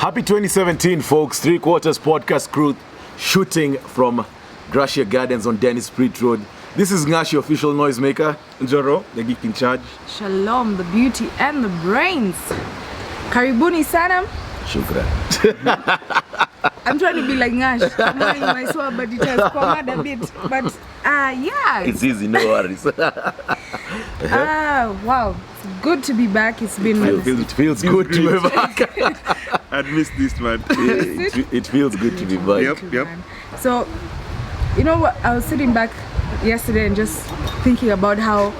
Happy 2017, folks. Three Quarters podcast crew shooting from Gracia Gardens on Dennis Street Road. This is Ngashi, official noisemaker. Joro, the geek in charge. Shalom, the beauty and the brains. Karibuni sana. Shukran. I'm trying to be like Ngash. I'm wearing my sword, but it has come out a bit. But yeah. It's easy, no worries. Wow. It's good to be back. It's been It feels good to be back. I'd missed this, man. It feels good to be back. Yep. So, you know what? I was sitting back yesterday and just thinking about how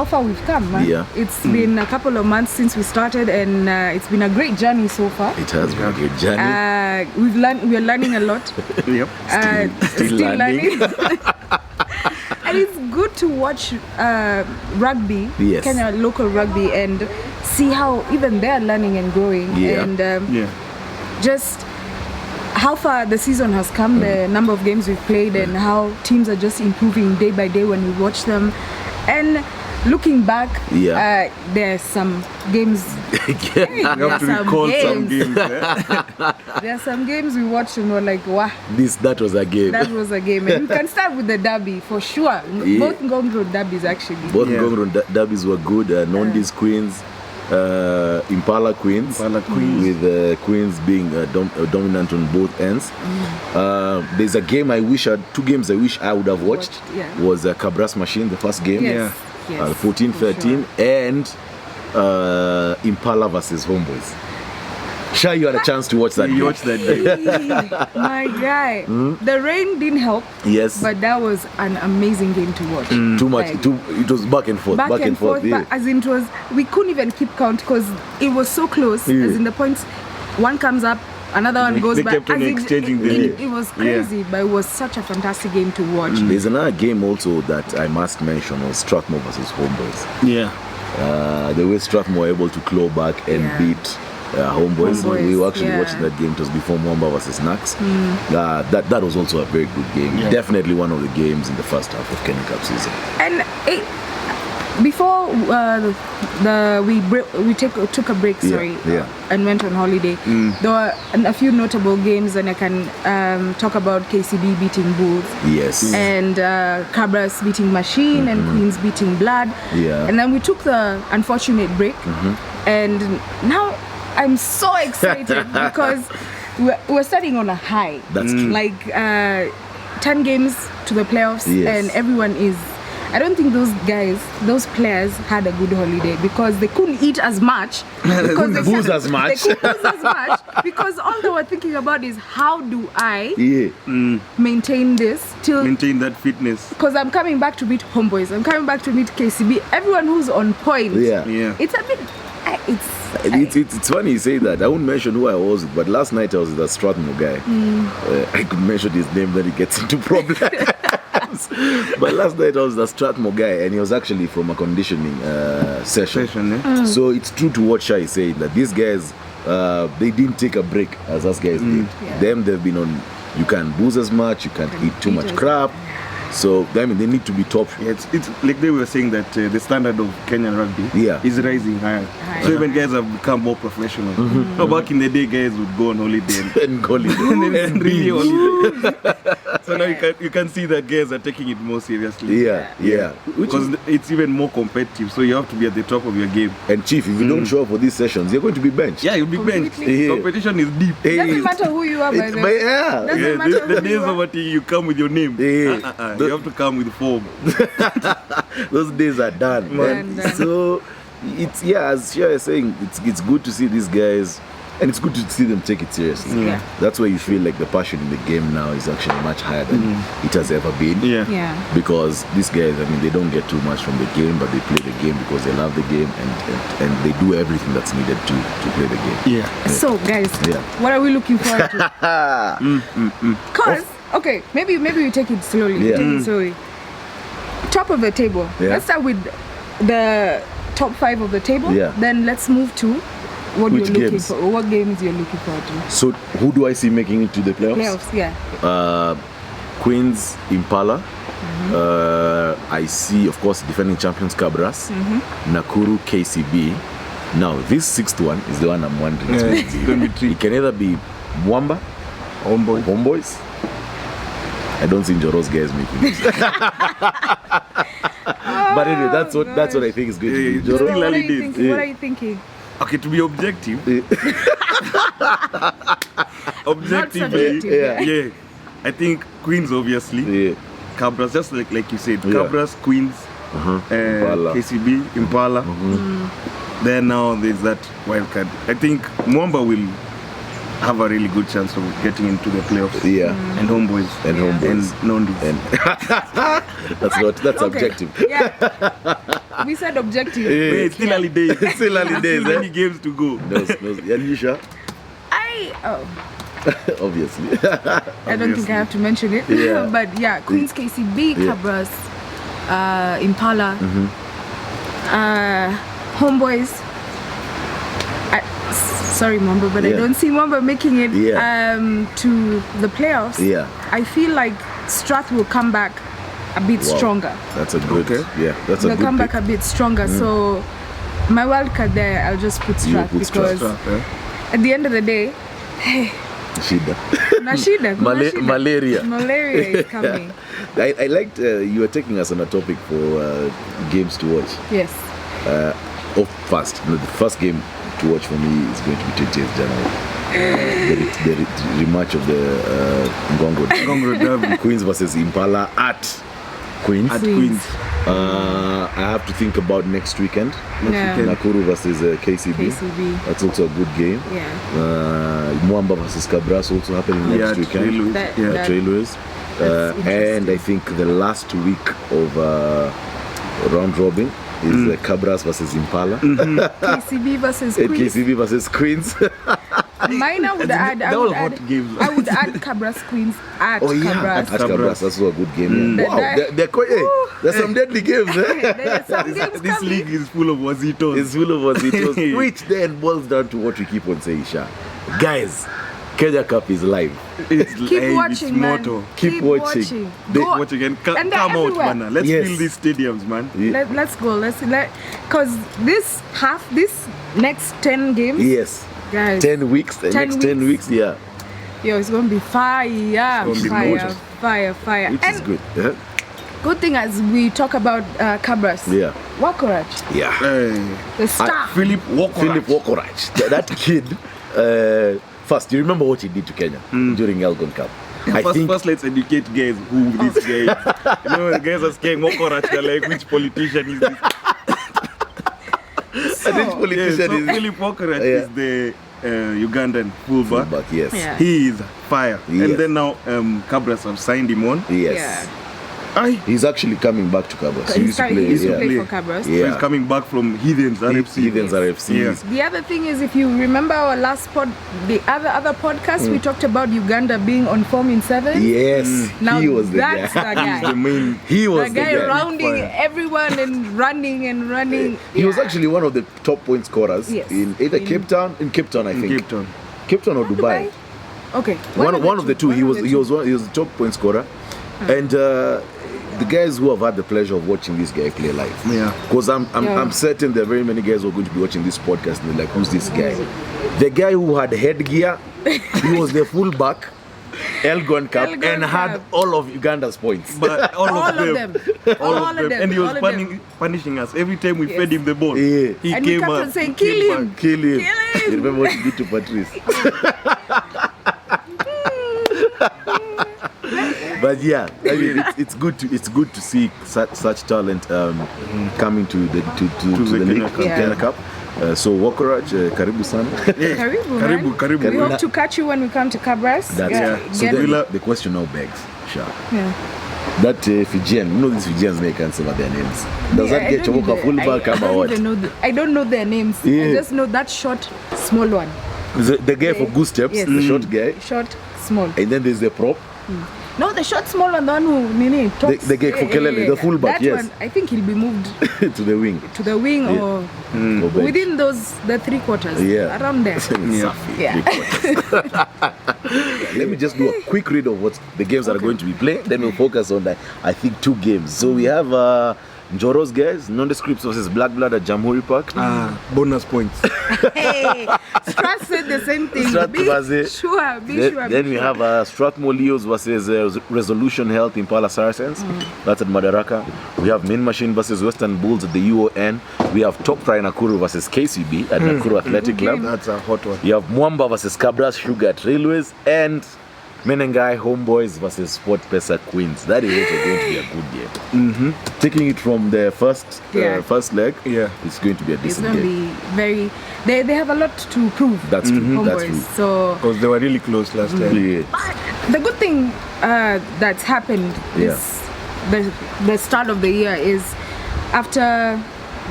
far we've come, man. Yeah. It's been a couple of months since we started, and it's been a great journey so far. It has been a good journey. We're learning a lot. Yep. Still learning. And it's good to watch rugby, Yes. Kenya local rugby, and see how even they're learning and growing. Yeah. And Yeah. just how far the season has come, the number of games we've played, and how teams are just improving day by day when we watch them. And looking back, there's some games. You have to recall some games. There are some games we watched and we're like, wow, That was a game. that was a game. And we can start with the derby for sure. Yeah. Both Ngong Road derbies actually. Both Yeah. Ngong Road derbies were good. Nondi's Queens, Impala Queens. With Queens being dominant on both ends. There's a game two games I wish I would have watched. Yeah. Was Cabras Machine, the first game. Yes. Yes, 14-13, and Impala versus Homeboys. Sure, you had a chance to watch that You game. watched that game. My guy. The rain didn't help, Yes. but that was an amazing game to watch. Too much. Like, It was back and forth. back and forth, yeah. but as in it was, we couldn't even keep count because it was so close. Yeah. As in the points, one comes up, another one goes They back. kept on As in, exchanging it was crazy, but it was such a fantastic game to watch. There's another game also that I must mention was Strathmore versus Homeboys. Yeah. The way Strathmore were able to claw back and Yeah. beat Homeboys. Homeboys, We were actually yeah. watching that game. It was before Mwamba versus Nax. That was also a very good game. Yeah. Definitely one of the games in the first half of Kenya Cup season. And before we took a break, Yeah. and went on holiday, there were a few notable games, and I can talk about KCB beating Bulls. Yes. And Cabras beating Machine and Queens beating Blood. Yeah. And then we took the unfortunate break. And now I'm so excited because we're starting on a high. That's true. Like 10 games to the playoffs, Yes. and everyone is. I don't think those players had a good holiday because they couldn't eat as much. Because they booze couldn't- as much. They couldn't booze as much because all they were thinking about is how do I maintain this till. Maintain that fitness. Because I'm coming back to meet Homeboys. I'm coming back to meet KCB. Everyone who's on point. Yeah. It's a bit. It's funny you say that. I won't mention who I was with, but last night I was with a Strathmore guy. I could mention his name, then he gets into problems. But last night I was with a Strathmore guy, and he was actually from a conditioning session. So it's true to what Shai is saying, that these guys, they didn't take a break as us guys did. Yeah. Them, they've been on, you can't booze as much, you can't eat too much crap. So, I mean, they need to be top. Yeah, it's like they were saying that the standard of Kenyan rugby is rising higher. So even guys have become more professional. So back in the day, guys would go on holiday And golly. and really holiday. So now you can see that guys are taking it more seriously. Yeah. Which Because it's even more competitive, so you have to be at the top of your game. And Chief, if you don't show up for these sessions, you're going to be benched. Yeah, you'll be benched. Completely. Yeah. Competition is deep. Doesn't matter who you are, by the way. Doesn't Yeah, matter the who days you are. of what you come with your name. Yeah. You have to come with form. Those days are done. Done. So it's as Shia is saying, it's good to see these guys, and it's good to see them take it seriously. Yeah. That's why you feel like the passion in the game now is actually much higher than it has ever been. Yeah. Because these guys, I mean, they don't get too much from the game, but they play the game because they love the game, and they do everything that's needed to play the game. Yeah. So, guys, Yeah. what are we looking forward to? Because, okay, maybe we take it slowly. Yeah. Take it slowly. Top of the table. Yeah. Let's start with the top 5 of the table. Yeah. Then let's move to what Which you're looking games? for. What games you're looking forward to? So who do I see making it to the playoffs? Playoffs, yeah. Queens, Impala. I see, of course, defending champions Cabras, Nakuru, KCB, Now, this sixth one is the one I'm wondering. It's going to be tricky. It can either be Mwamba, Homeboys. I don't see Njoro's guys making it. But anyway, that's what I think is going to be. Njoro. What are you thinking? Okay, to be objective. Objectively, yeah. I think Queens, obviously. Yeah. Cabras, just like you said. Cabras, Queens, KCB, Impala. Then now there's that wild card. I think Mwamba will have a really good chance of getting into the playoffs. Yeah. And Homeboys. And Homeboys. And Nondi. That's objective. Yeah. We said objective. Yeah, it's still early days. It's still early days. Still many games to go. No. Yanisha? Obviously. I don't think I have to mention it. Yeah. But yeah, Queens, KCB, Cabras, Impala, Homeboys. Sorry, Mwamba, but I don't see Mwamba making it to the playoffs. Yeah. I feel like Strath will come back a bit stronger. That's a good. Yeah, that's a They'll good. come back a bit stronger. So my wild card there, I'll just put Strath because at the end of the day, Malaria. Malaria is coming. I liked you were taking us on a topic for games to watch. Yes. The first game to watch for me is going to be 20th January. The rematch of the Ngongro Derby. Queens versus Impala at Queens. I have to think about next weekend. Nakuru versus KCB. That's also a good game. Mwamba versus Cabras also happening next weekend. Trailways. And I think the last week of round robin is Cabras versus Impala. KCB versus Queens. KCB versus Queens. Mine I would add Cabras Queens at Cabras. At Cabras, that's a good game. Wow, there's some deadly games. There's some games this league is full of wazitos. It's full of wazitos, which then boils down to what we keep on saying, Sha. Guys, Kenya Cup is live. Keep watching, man. Keep watching. Watch again. Come out, man. Let's fill these stadiums, man. Let's go. Because this next 10 games. Yes. Guys, 10 weeks. The next 10 weeks, Yo, it's gonna be fire. Fire. Which is good. Good thing as we talk about Cabras. Yeah. Wakorach. Yeah. The star. Philip Wakorach. That kid. First, you remember what he did to Kenya during Elgon Cup? First, let's educate guys who this guy is. You know, the guys are scared Wakorach. They're like, which politician is this? Which politician is Philip Wakorach is the Ugandan fullback. Yes. Yeah. He is fire. Yes. And then now Cabras have signed him on. Yes. Yeah. He's actually coming back to Cabras. He used to play for Cabras. So he's coming back from Heathens RFC. RFC. The other thing is, if you remember our last the other podcast, we talked about Uganda being on form in 7. Yes. Now he was the that's guy. the guy. He was the guy rounding everyone and running. He was actually one of the top point scorers in either Cape Town, I think. Cape Town or Dubai. Okay. One of the two. He was the top point scorer, and the guys who have had the pleasure of watching this guy play live. Yeah. Because I'm certain there are very many guys who are going to be watching this podcast and they're like, who's this guy? The guy who had headgear, he was the fullback, Elgon Cup, and had all of Uganda's points. But all of them. And he was punishing us every time we fed him the ball. Yeah. He and came we kept up saying, kill him. You remember what he did to Patrice? But yeah, I mean, it's good to see such talent coming to the league, Kenya Cup. So Wakorach, karibu sana. Karibu. We hope to catch you when we come to Cabras. So the question now begs, Sha. Yeah. That Fijian, these Fijians may can't say their names. Does that get Chomoka fullback or what? I don't know their names. Yeah. I just know that short, small one. The guy for Goose Steps, the short guy. Short, small. And then there's the prop. No, the short, small one, the one who talks. The guy for Kelele, the fullback, that one, I think he'll be moved to the wing. Or within the 3 quarters. Yeah. Around there. Let me just do a quick read of what the games that are going to be played. Then we'll focus on I think 2 games. So we have Njoro's guys, Nondescripts versus Black Blood at Jamhuri Park. Bonus points. Hey, Strat said the same thing. Strat Be versus- sure. Then we have Strathmore Leos versus Resolution Health Impala Saracens. That's at Madaraka. We have Min Machine versus Western Bulls at the UON. We have Top Fry Nakuru versus KCB at Nakuru Athletic Club. That's a hot one. You have Mwamba versus Cabras Sugar at Railways, and Menengai Homeboys versus Sport Pesa Queens. That is also going to be a good game. Taking it from the first leg, it's going to be a It's decent going to game. be very. They have a lot to prove. That's true. That's Homeboys. true. So Because they were really close last time. Yeah. the good thing that's happened this the start of the year is after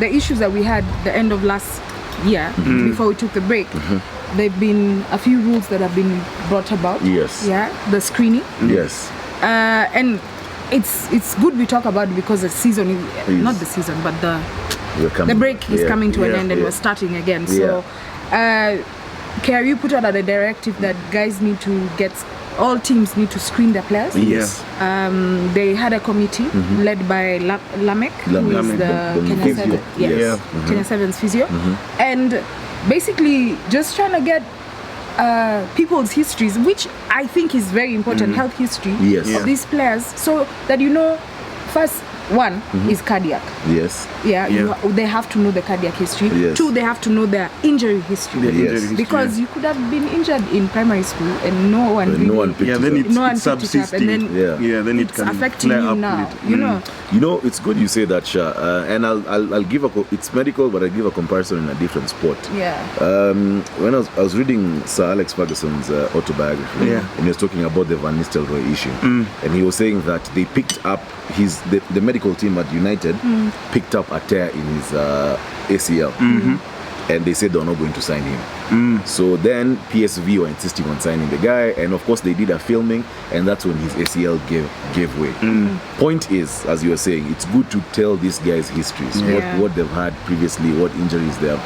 the issues that we had the end of last year before we took the break. There've been a few rules that have been brought about. Yes. Yeah, the screening. Yes. And it's good we talk about it because the season is not the season, but the break is coming to an end and we're starting again. So KRU put out a directive that guys need to all teams need to screen their players. Yes. They had a committee led by Lamek, who is the Kenya physio. Sevens, Kenya Sevens physio, and basically just trying to get people's histories, which I think is very important, health history of these players, so that first one is cardiac. Yes. They have to know the cardiac history. Yes. 2, they have to know their injury history. Because you could have been injured in primary school and no one picked it up. Then it's no one picked it up, subsisting. and then it it's can affecting flare you up now. with it. You know, It's good you say that, Sha. And I'll give it's medical, but I'll give a comparison in a different sport. When I was reading Sir Alex Ferguson's autobiography, and he was talking about the Van Nistelrooy issue, and he was saying that they picked up the medical team at United picked up a tear in his ACL, and they said they were not going to sign him. So then PSV were insisting on signing the guy, and of course they did a filming, and that's when his ACL gave way. Point is, as you were saying, it's good to tell these guys' histories, what they've had previously, what injuries they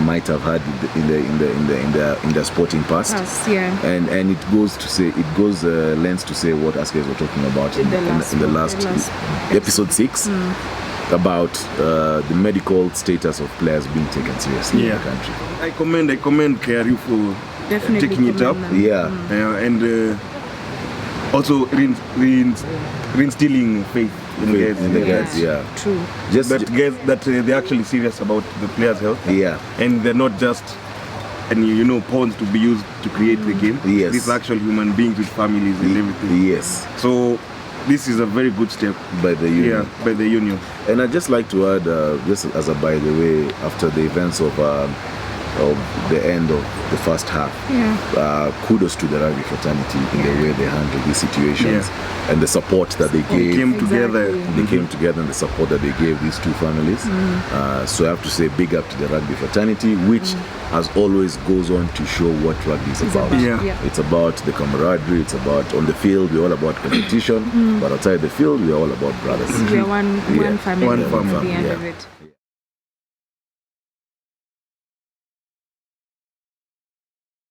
might have had in their sporting past. And it goes lends to say what us guys were talking about in the last episode 6 about the medical status of players being taken seriously in the country. I commend KRU for definitely taking it up. And also reinstilling faith in the guys. True. That they're actually serious about the players' health. And they're not just pawns to be used to create the game. These are actual human beings with families and everything. So this is a very good step by the union. By the union. And I'd just like to add, just as a by the way, after the events of the end of the first half, kudos to the rugby fraternity in the way they handled these situations and the support that they gave. They came together. They came together, and the support that they gave these two families. So I have to say big up to the rugby fraternity, which as always goes on to show what rugby is about. It's about the camaraderie, it's about on the field, we're all about competition, but outside the field, we're all about brothers. We're one family at the end of it.